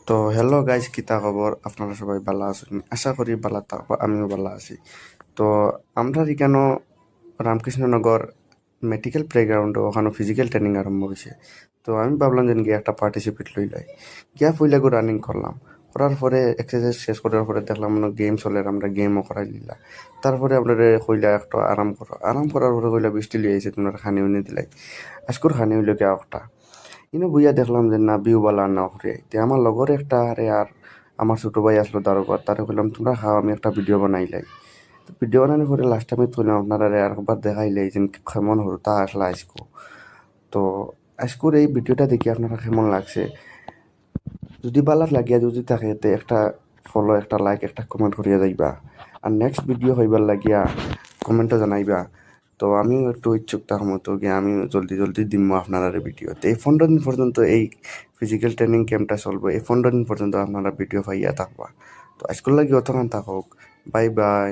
তো hello guys, কিতা খবর? আপনারা সবাই ভালো আছেন? আশা করি ভালো থাকবো, আমিও ভালো আছি। তো আমরা এখানে রামকৃষ্ণনগর মেডিকেল প্লেগ্রাউন্ডে ওখানে ফিজিক্যাল ট্রেনিং আরম্ভ হয়েছে। তো আমি ভাবলাম যে গিয়ে একটা পার্টিসিপেট লই গিয়া পইলা রানিং করলাম। করার পরে এক্সারসাইজ শেষ করার পরে দেখলাম গেম চলে, আমরা গেমও করাই নিলা। তারপরে আপনার কইলা একটু আরাম করো, আরাম করার পরে কইলা বৃষ্টি লিয়ে আইছে, তোমরা খানি উনি দিলাই। আজকের খানি হইল গিয়া একটা ইনো বুঝিয়া দেখলাম যে না বিউ বালা না ঘুরে তে আমার লগর একটা আরে আর আমার ছোট ভাই আসলো দারোগর, তারে বললাম তোমরা খাও, আমি একটা ভিডিও বানাইলাই। তো ভিডিও বানানোর পরে লাস্ট আমি তুললাম আপনারা আর একবার দেখাইলাই যে কেমন হলো তা আসলে আজকো। তো আজকের এই ভিডিওটা দেখি আপনারা কেমন লাগছে, যদি ভালো লাগিয়া যদি থাকে তে একটা ফলো, একটা লাইক, একটা কমেন্ট করিয়া যাইবা। আর নেক্সট ভিডিও হইবার লাগিয়া কমেন্টও জানাইবা। তো আমিও একটু ইচ্ছুক থাকবো, তো গিয়ে আমি জলদি জলদি দিম আপনারা ভিডিওতে। এই 15 দিন পর্যন্ত এই ফিজিক্যাল ট্রেনিং ক্যাম্পটা চলবো, এই 15 দিন পর্যন্ত আপনারা ভিডিও পাইয়া থাকবা। তো আজকাল লাগি অতখান থাকুক, বাই বাই।